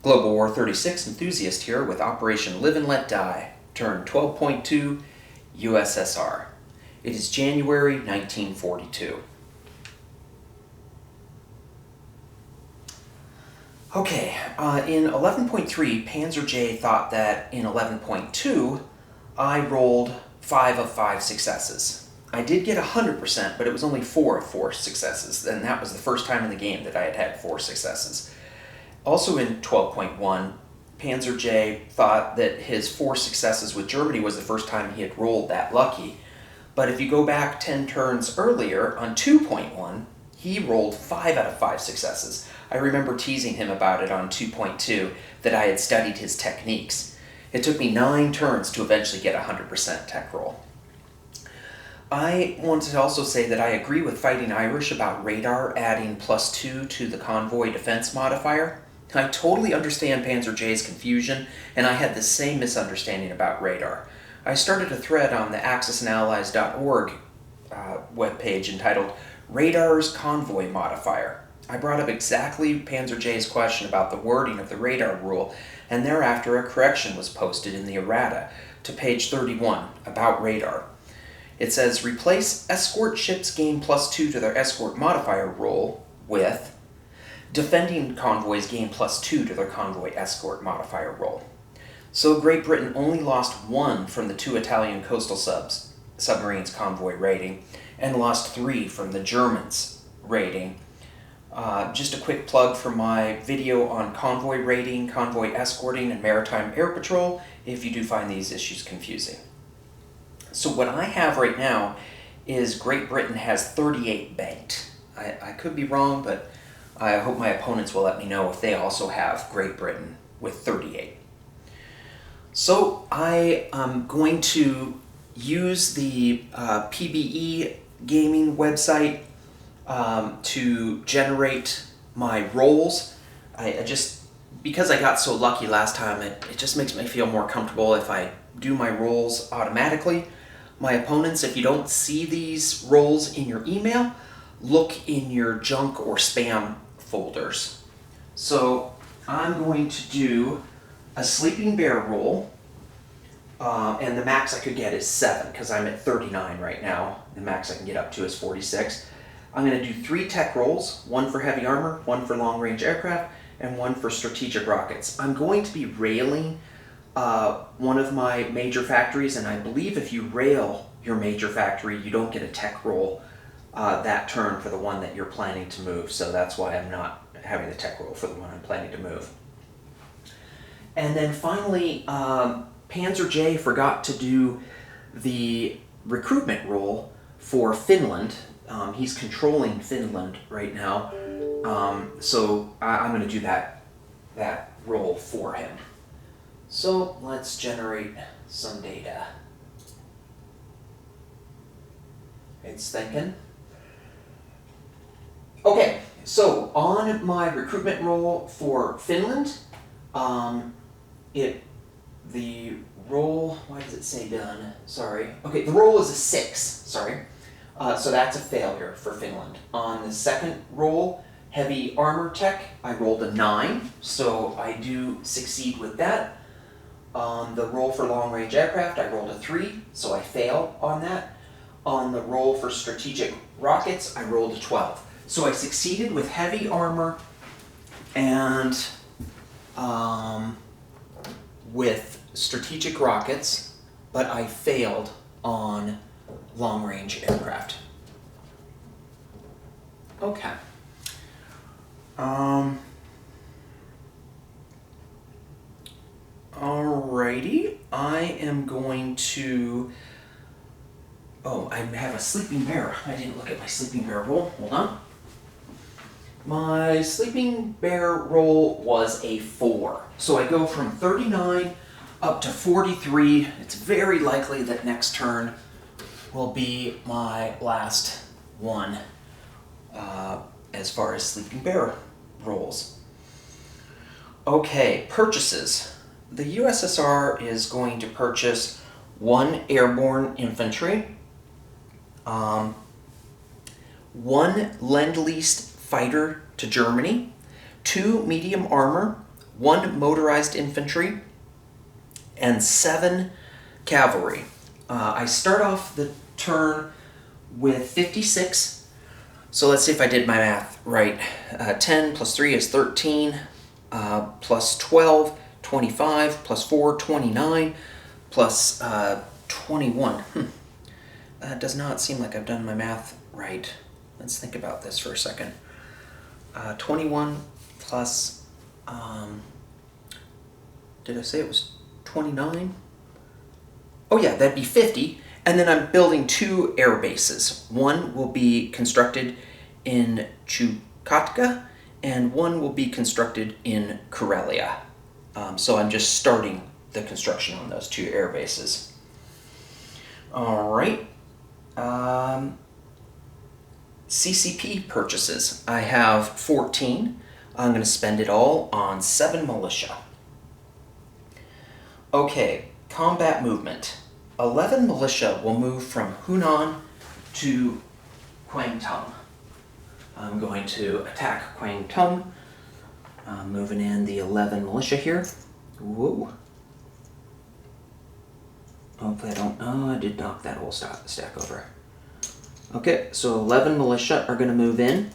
Global War 36 enthusiast here with Operation Live and Let Die, turn 12.2 USSR. It is January 1942. Okay, in 11.3, Panzer J thought that in 11.2, I rolled 5 of 5 successes. I did get 100%, but it was only 4 of 4 successes, and that was the first time in the game that I had had 4 successes. Also in 12.1, Panzer J thought that his 4 successes with Germany was the first time he had rolled that lucky. But if you go back 10 turns earlier, on 2.1, he rolled 5 out of 5 successes. I remember teasing him about it on 2.2, that I had studied his techniques. It took me 9 turns to eventually get a 100% tech roll. I wanted to also say that I agree with Fighting Irish about radar adding +2 to the convoy defense modifier. I totally understand Panzer J's confusion, and I had the same misunderstanding about radar. I started a thread on the axisandallies.org webpage entitled Radar's Convoy Modifier. I brought up exactly Panzer J's question about the wording of the radar rule, and thereafter a correction was posted in the errata to page 31 about radar. It says, replace escort ships gain +2 to their escort modifier roll with defending convoys gain +2 to their convoy escort modifier roll. So Great Britain only lost 1 from the 2 Italian coastal submarines convoy rating, and lost 3 from the Germans rating. Just a quick plug for my video on convoy rating, convoy escorting, and maritime air patrol, if you do find these issues confusing. So what I have right now is Great Britain has 38 banked. I could be wrong, but I hope my opponents will let me know if they also have Great Britain with 38. So I am going to use the PBE gaming website to generate my rolls. Because I got so lucky last time, it just makes me feel more comfortable if I do my rolls automatically. My opponents, if you don't see these rolls in your email, look in your junk or spam folders. So I'm going to do a Sleeping Bear roll, and the max I could get is 7 because I'm at 39 right now. The max I can get up to is 46. I'm going to do 3 tech rolls, 1 for heavy armor, 1 for long-range aircraft, and 1 for strategic rockets. I'm going to be railing one of my major factories, and I believe if you rail your major factory, you don't get a tech roll that turn for the one that you're planning to move. So that's why I'm not having the tech roll for the one I'm planning to move. And then finally, Panzer J forgot to do the recruitment roll for Finland. He's controlling Finland right now, so I'm going to do that roll for him. So let's generate some data. It's thinking. Okay, so on my recruitment roll for Finland, the roll, why does it say done? Sorry. Okay, the roll is a 6, sorry. So that's a failure for Finland. On the second roll, heavy armor tech, I rolled a 9, so I do succeed with that. On the roll for long-range aircraft, I rolled a 3, so I fail on that. On the roll for strategic rockets, I rolled a 12. So I succeeded with heavy armor and with strategic rockets, but I failed on long-range aircraft. Okay. Alrighty, I am going to... Oh, I have a Sleeping Bear. I didn't look at my Sleeping Bear roll. Hold on. My Sleeping Bear roll was a 4. So I go from 39 up to 43. It's very likely that next turn will be my last one as far as Sleeping Bear rolls. Okay, purchases. The USSR is going to purchase 1 airborne infantry, 1 Lend-Leased fighter to Germany, 2 medium armor, 1 motorized infantry, and 7 cavalry. I start off the turn with 56. So let's see if I did my math right. 10 plus 3 is 13, plus 12, 25, plus 4, 29, plus 21. That does not seem like I've done my math right. Let's think about this for a second. 21 plus, did I say it was 29? Oh yeah, that'd be 50. And then I'm building 2 air bases. One will be constructed in Chukotka, and one will be constructed in Karelia. So I'm just starting the construction on those 2 air bases. All right. CCP purchases. I have 14. I'm going to spend it all on 7 militia. Okay, combat movement. 11 militia will move from Hunan to Kwangtung. I'm going to attack Kwangtung. I'm moving in the 11 militia here. Whoa. Hopefully I don't... Oh, I did knock that whole stack over. Okay, so 11 militia are going to move in.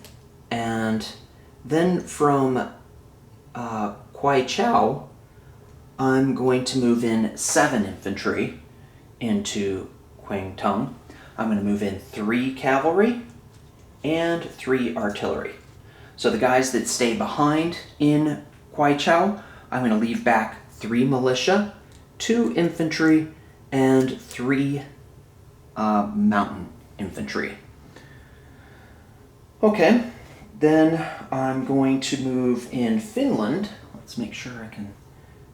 And then from Kwai Chau, I'm going to move in 7 infantry into Kwangtung. I'm going to move in 3 cavalry and 3 artillery. So the guys that stay behind in Kwai Chau, I'm going to leave back 3 militia, 2 infantry, and 3 mountain infantry. Okay, then I'm going to move in Finland. Let's make sure I can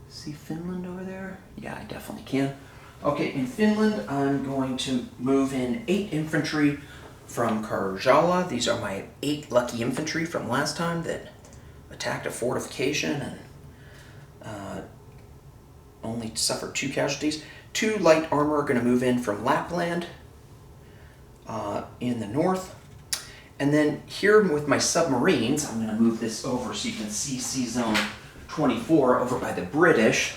see Finland over there. Yeah, I definitely can. Okay, in Finland, I'm going to move in 8 infantry from Karjala. These are my 8 lucky infantry from last time that attacked a fortification and only suffered 2 casualties. 2 light armor are going to move in from Lapland in the north. And then here with my submarines, I'm going to move this over so you can see C-Zone 24 over by the British.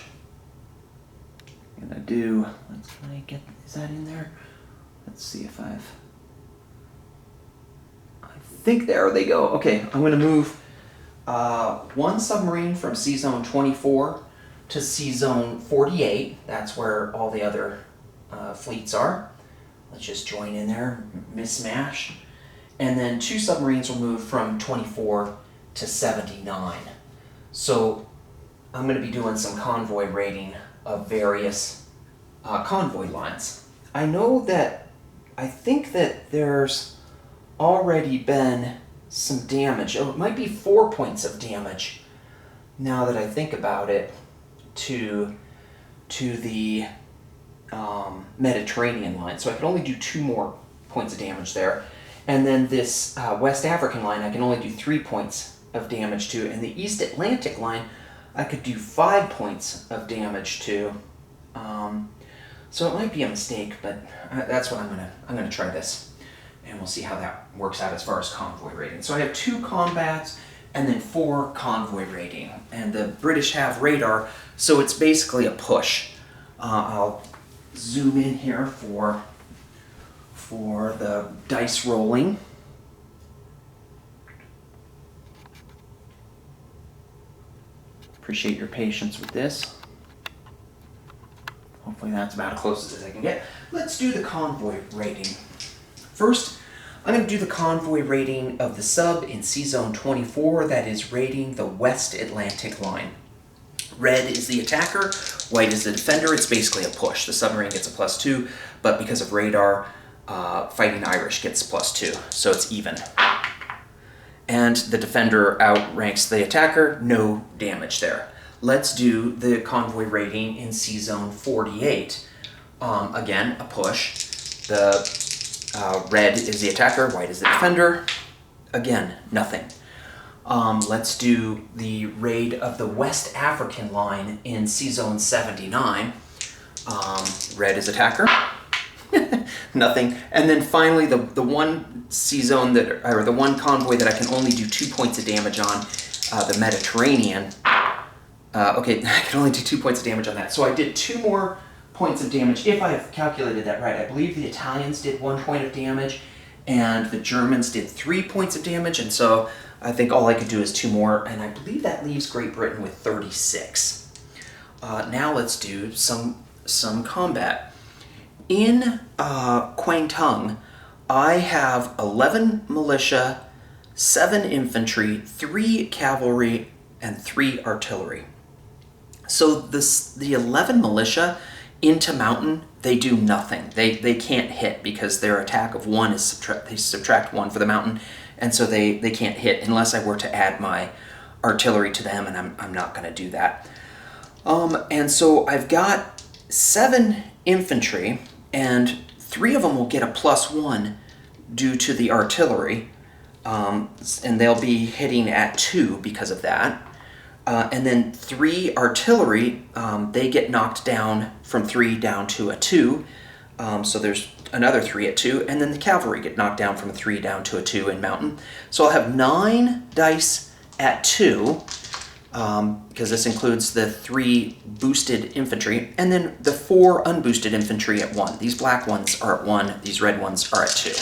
I'm going to do, can I get, is that in there? Let's see if I think there they go. Okay, I'm going to move 1 submarine from C-Zone 24 to C-Zone 48. That's where all the other fleets are. Let's just join in there, mismatch. And then 2 submarines will move from 24 to 79. So I'm going to be doing some convoy raiding of various convoy lines. I think that there's already been some damage. Oh, it might be 4 points of damage now that I think about it to the Mediterranean line. So I can only do 2 more points of damage there. And then this West African line, I can only do 3 points of damage to. And the East Atlantic line, I could do 5 points of damage to. So it might be a mistake, but that's what I'm gonna try this, and we'll see how that works out as far as convoy raiding. So I have 2 combats and then 4 convoy raiding, and the British have radar, so it's basically a push. I'll zoom in here for the dice rolling. Appreciate your patience with this. Hopefully that's about as close as I can get. Let's do the convoy rating. First, I'm going to do the convoy rating of the sub in C-Zone 24 that is raiding the West Atlantic line. Red is the attacker, white is the defender. It's basically a push. The submarine gets a +2, but because of radar, Fighting Irish gets +2, so it's even. And the defender outranks the attacker, no damage there. Let's do the convoy rating in C-Zone 48. Again, a push. The red is the attacker, white is the defender. Again, nothing. Let's do the raid of the West African line in C-Zone 79. Red is attacker. Nothing. And then finally, the one C-Zone or the one convoy that I can only do 2 points of damage on, the Mediterranean. Okay, I can only do 2 points of damage on that. So I did 2 more points of damage, if I've calculated that right. I believe the Italians did 1 point of damage, and the Germans did 3 points of damage, and so I think all I could do is 2 more, and I believe that leaves Great Britain with 36. Now let's do some combat. In Kwangtung, I have 11 militia, 7 infantry, 3 cavalry, and 3 artillery. So the 11 militia into mountain, they do nothing. They can't hit because their attack of 1 is they subtract 1 for the mountain, and so they can't hit unless I were to add my artillery to them, and I'm not going to do that. And so I've got 7 infantry, and 3 of them will get a +1 due to the artillery, and they'll be hitting at 2 because of that. And then 3 artillery, they get knocked down from 3 down to a 2. So there's another 3 at 2. And then the cavalry get knocked down from a 3 down to a 2 in mountain. So I'll have 9 dice at 2, because this includes the 3 boosted infantry, and then the 4 unboosted infantry at 1. These black ones are at 1, these red ones are at 2.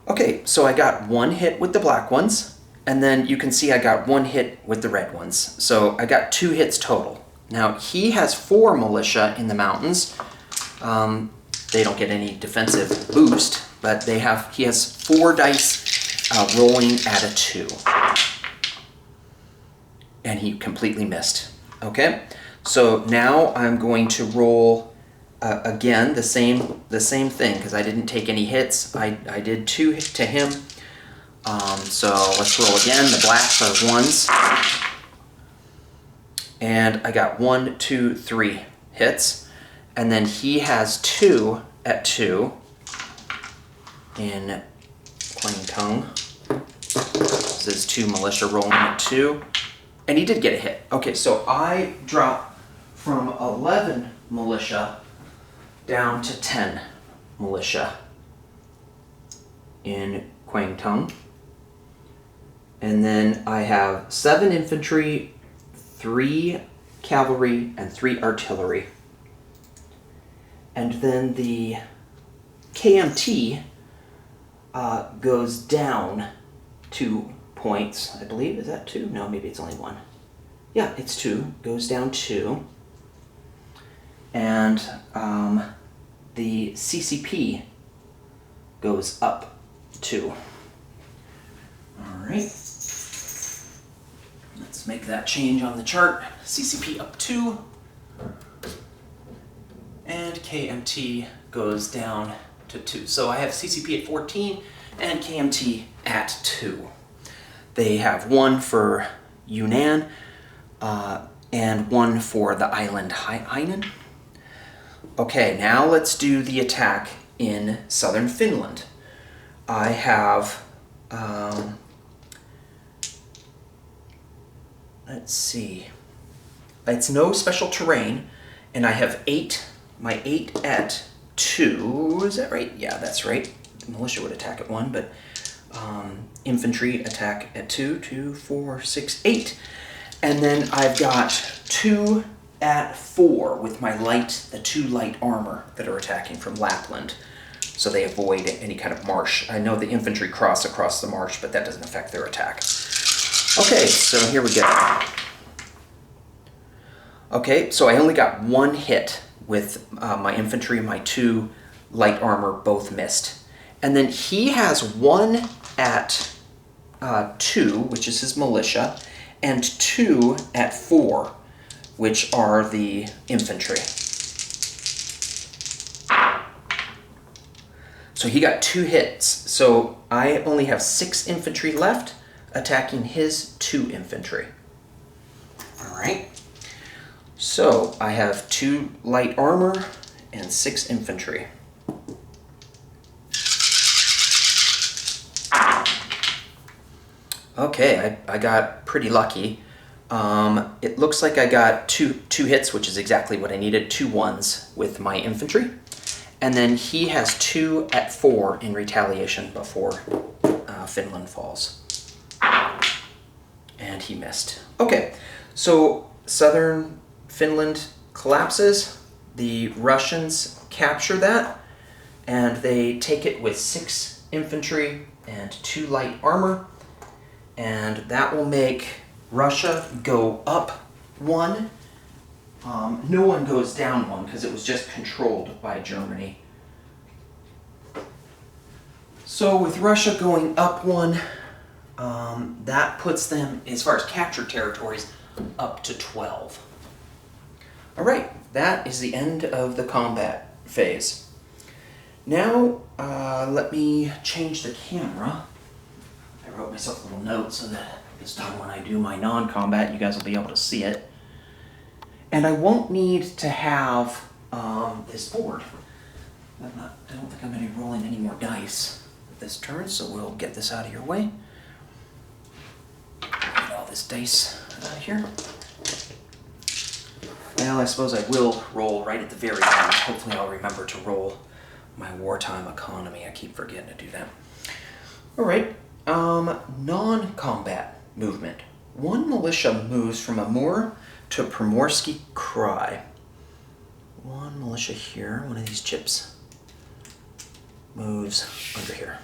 Okay, so I got 1 hit with the black ones, and then you can see I got 1 hit with the red ones. So I got 2 hits total. Now he has 4 militia in the mountains. They don't get any defensive boost, but he has 4 dice rolling at a 2. And he completely missed. Okay, so now I'm going to roll again the same thing, because I didn't take any hits. I did 2 to him. So let's roll again. The blacks are 1s. And I got 1, 2, 3 hits. And then he has 2 at 2 in Kwangtung. This is 2 militia rolling at 2. And he did get a hit. Okay, so I drop from 11 militia down to 10 militia in Kwangtung. And then I have 7 infantry, 3 cavalry, and 3 artillery. And then the KMT goes down 2 points, I believe. Is that 2? No, maybe it's only 1. Yeah, it's 2. Goes down 2. And the CCP goes up 2. All right. Let's make that change on the chart. CCP up 2. And KMT goes down to 2. So I have CCP at 14 and KMT at 2. They have 1 for Yunnan and 1 for the island Hainan. Okay, now let's do the attack in southern Finland. I have, let's see, it's no special terrain, and I have 8, my 8 at 2, is that right? Yeah, that's right. Militia would attack at 1, but infantry attack at 2, 2, 4, 6, 8. And then I've got 2 at 4 with my the 2 light armor that are attacking from Lapland. So they avoid any kind of marsh. I know the infantry cross across the marsh, but that doesn't affect their attack. Okay, so here we go. Okay, so I only got 1 hit with my infantry and my 2 light armor both missed. And then he has 1 at 2, which is his militia, and 2 at 4, which are the infantry. So he got 2 hits. So I only have 6 infantry left attacking his 2 infantry. All right. So I have 2 light armor and 6 infantry. Okay, I got pretty lucky. It looks like I got two hits, which is exactly what I needed, 2 1s with my infantry. And then he has 2 at 4 in retaliation before Finland falls. he missed. Okay, so southern Finland collapses. The Russians capture that, and they take it with 6 infantry and 2 light armor, and that will make Russia go up 1. No one goes down 1 because it was just controlled by Germany. So with Russia going up 1, that puts them, as far as captured territories, up to 12. All right, that is the end of the combat phase. Now, let me change the camera. I wrote myself a little note so that this time when I do my non-combat, you guys will be able to see it. And I won't need to have this board. I don't think I'm going to be rolling any more dice this turn, so we'll get this out of your way. Get all this dice out of here. Well, I suppose I will roll right at the very end. Hopefully I'll remember to roll my wartime economy. I keep forgetting to do that. All right, non-combat movement. 1 militia moves from Amur to Primorsky Krai. 1 militia here, one of these chips, moves under here.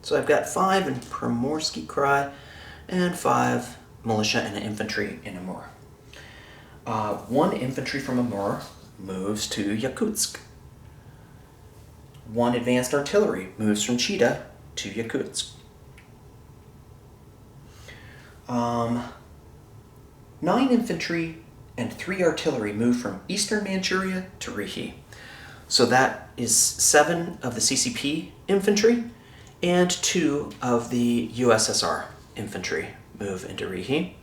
So I've got 5 in Primorsky Krai and 5 militia and infantry in Amur. 1 infantry from Amur moves to Yakutsk. 1 advanced artillery moves from Chita to Yakutsk. 9 infantry and 3 artillery move from eastern Manchuria to Rihi. So that is 7 of the CCP infantry and 2 of the USSR infantry move into Rihi.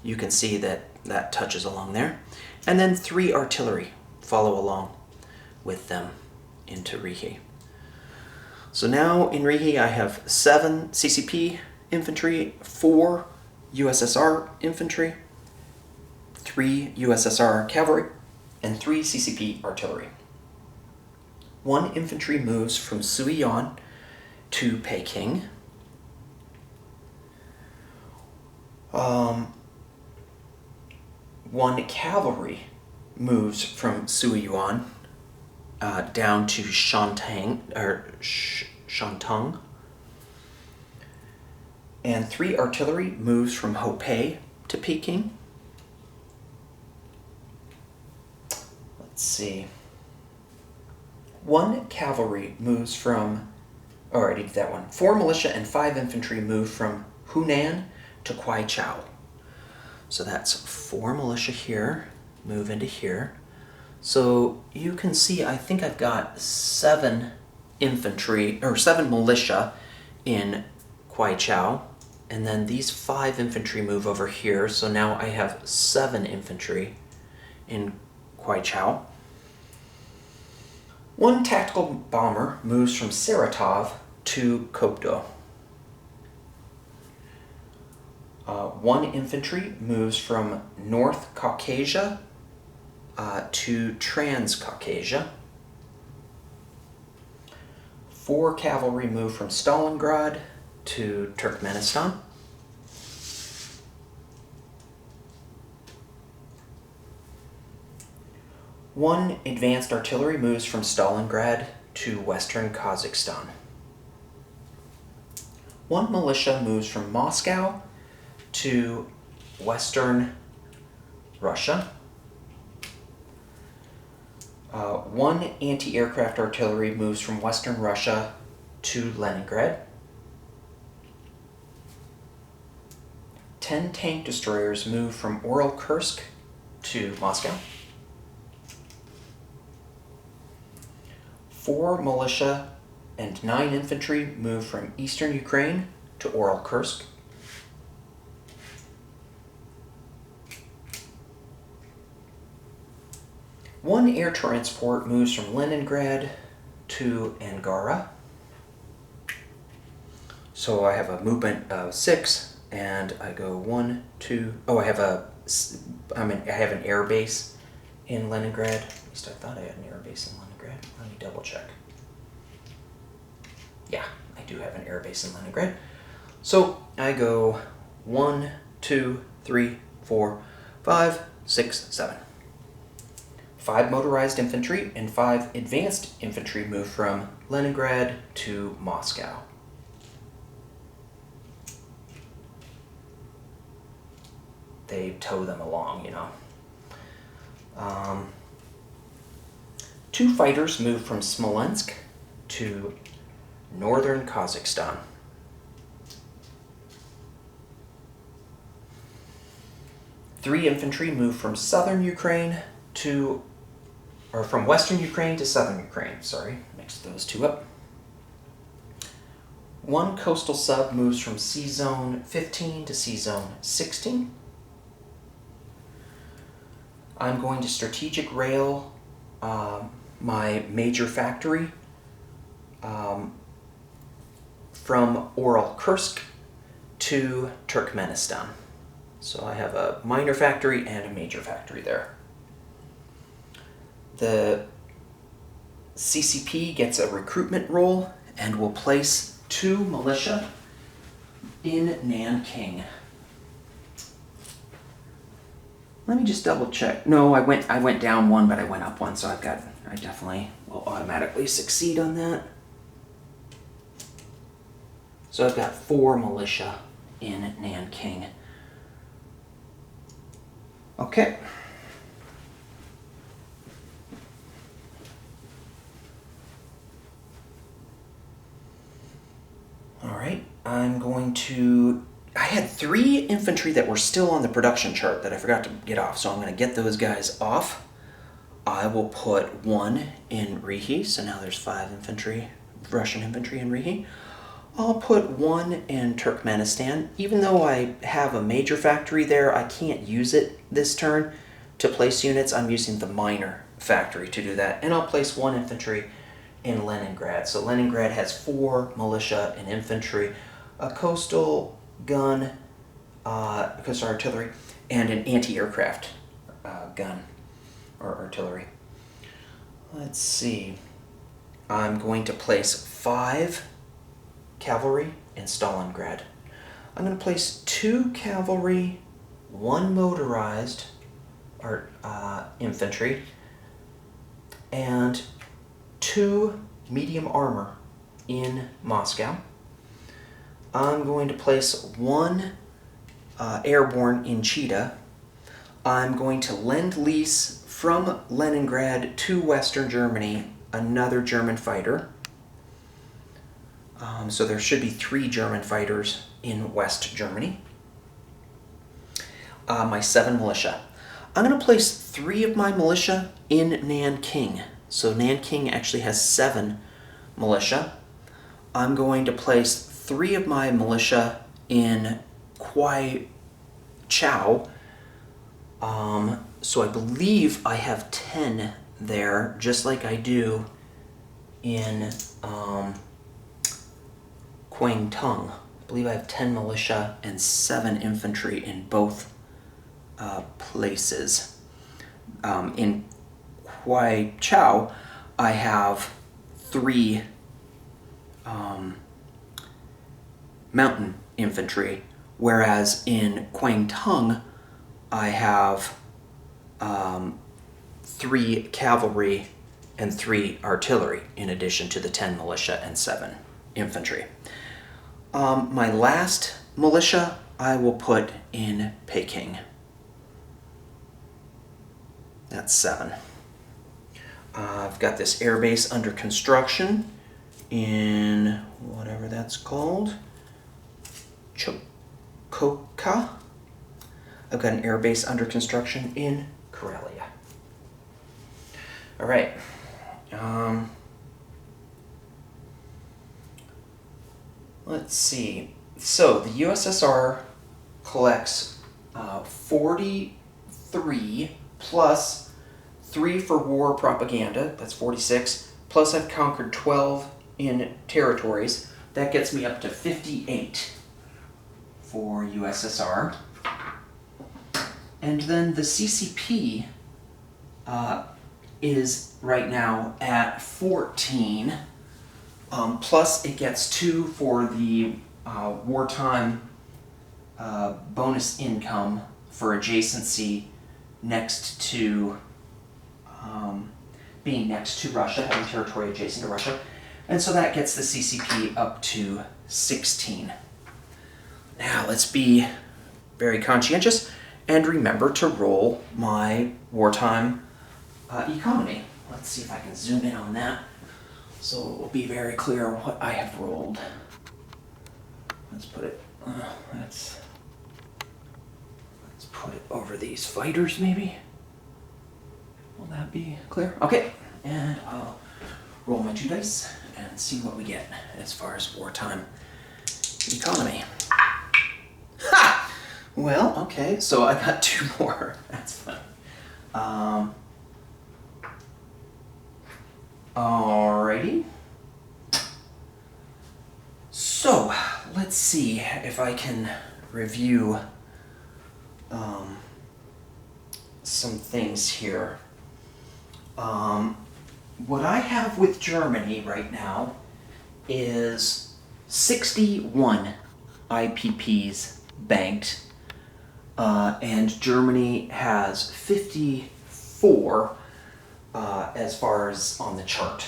You can see that that touches along there. And then 3 artillery follow along with them into Rihi. So now in Rihi I have 7 CCP infantry, 4 USSR infantry, 3 USSR cavalry, and 3 CCP artillery. 1 infantry moves from Suiyon to Peking. 1 cavalry moves from Suiyuan down to Shantung, and 3 artillery moves from Hopei to Peking. Let's see. 1 cavalry moves from, I already did that one. 4 militia and 5 infantry move from Hunan to Kwaichao. So that's 4 militia here, move into here. So you can see, I think I've got 7 infantry, or 7 militia in Kwaichao, and then these 5 infantry move over here, so now I have 7 infantry in Kwaichao. 1 tactical bomber moves from Saratov to Kopdo. 1 infantry moves from North Caucasia to Transcaucasia. 4 cavalry move from Stalingrad to Turkmenistan. 1 advanced artillery moves from Stalingrad to western Kazakhstan. 1 militia moves from Moscow to western Russia. 1 anti-aircraft artillery moves from western Russia to Leningrad. 10 tank destroyers move from Oral-Kursk to Moscow. 4 militia and 9 infantry move from eastern Ukraine to Oral-Kursk. 1 air transport moves from Leningrad to Angara. So I have a movement of 6, and I go 1, 2. Oh, I have an air base in Leningrad. At least I thought I had an air base in Leningrad. Let me double check. Yeah, I do have an air base in Leningrad. So I go 1, 2, 3, 4, 5, 6, 7. 5 motorized infantry and 5 advanced infantry move from Leningrad to Moscow. They tow them along, you know. 2 fighters move from Smolensk to northern Kazakhstan. 3 infantry move from southern Ukraine to, or from western Ukraine to southern Ukraine, sorry, mixed those two up. 1 coastal sub moves from Sea Zone 15 to Sea Zone 16. I'm going to strategic rail my major factory from Oral-Kursk to Turkmenistan. So I have a minor factory and a major factory there. The CCP gets a recruitment role and will place 2 militia in Nanking. Let me just double check. No, I went down 1, but I went up 1, so I definitely will automatically succeed on that. So I've got 4 militia in Nanking. Okay. All right, I had 3 infantry that were still on the production chart that I forgot to get off, so I'm going to get those guys off. I will put 1 in Rihi, so now there's 5 infantry, Russian infantry in Rihi. I'll put 1 in Turkmenistan. Even though I have a major factory there, I can't use it this turn to place units. I'm using the minor factory to do that. And I'll place 1 infantry in Leningrad. So Leningrad has 4 militia and infantry, a coastal gun, coastal artillery, and an anti-aircraft gun or artillery. Let's see. I'm going to place 5 cavalry in Stalingrad. I'm going to place 2 cavalry, 1 motorized infantry, and 2 medium armor in Moscow. I'm going to place 1 airborne in Chita. I'm going to lend lease from Leningrad to Western Germany another German fighter. So there should be 3 German fighters in West Germany. My 7 militia. I'm going to place 3 of my militia in Nanking. So Nanking actually has 7 militia. I'm going to place 3 of my militia in Kwai Chau. So I believe I have 10 there, just like I do in Kwangtung. I believe I have 10 militia and 7 infantry in both places. In Kwai Chau, I have 3 mountain infantry, whereas in Kwangtung, I have 3 cavalry and 3 artillery, in addition to the 10 militia and 7 infantry. My last militia I will put in Peking. That's 7. I've got this air base under construction in whatever that's called, Chukotka. I've got an air base under construction in Karelia. All right. Let's see. So the USSR collects 43 plus 3 for war propaganda. That's 46. Plus I've conquered 12 in territories. That gets me up to 58 for USSR. And then the CCP is right now at 14. Plus it gets 2 for the wartime bonus income for adjacency next to being next to Russia, having territory adjacent to Russia. And so that gets the CCP up to 16. Now let's be very conscientious and remember to roll my wartime economy. Let's see if I can zoom in on that so it will be very clear what I have rolled. Let's put it, let's put it over these fighters maybe. Will that be clear? Okay, and I'll roll my 2 dice and see what we get as far as wartime economy. Ha! Well, okay, so I got 2 more. That's fun. Alrighty. So, let's see if I can review some things here. What I have with Germany right now is 61 IPPs banked, and Germany has 54 as far as on the chart.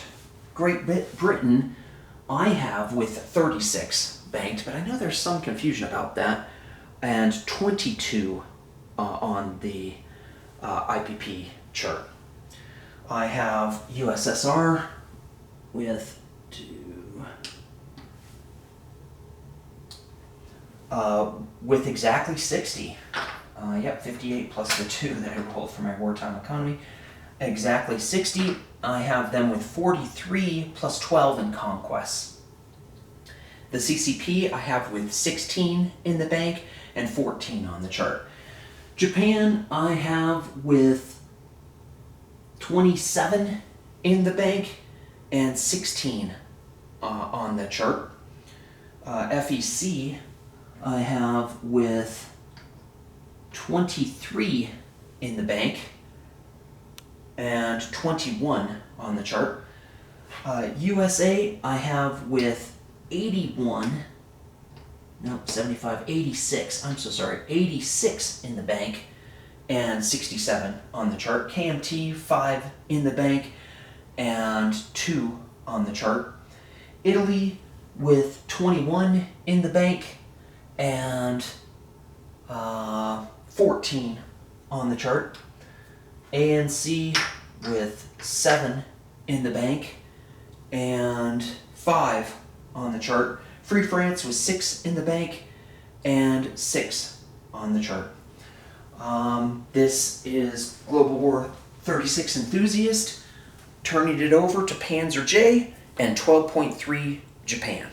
Great Britain I have with 36 banked, but I know there's some confusion about that, and 22 on the IPP chart. I have USSR with 2, with exactly 60. Yep, 58 plus the 2 that I rolled for my wartime economy. Exactly 60. I have them with 43 plus 12 in conquests. The CCP I have with 16 in the bank and 14 on the chart. Japan I have with 27 in the bank and 16 on the chart. FEC I have with 23 in the bank and 21 on the chart. USA I have with 81, no, 75, 86, I'm so sorry, 86 in the bank and 67 on the chart. KMT, 5 in the bank and 2 on the chart. Italy with 21 in the bank and 14 on the chart. ANC with 7 in the bank and 5 on the chart. Free France with 6 in the bank and 6 on the chart. This is Global War 36 Enthusiast, turning it over to Panzer J and 12.3 Japan.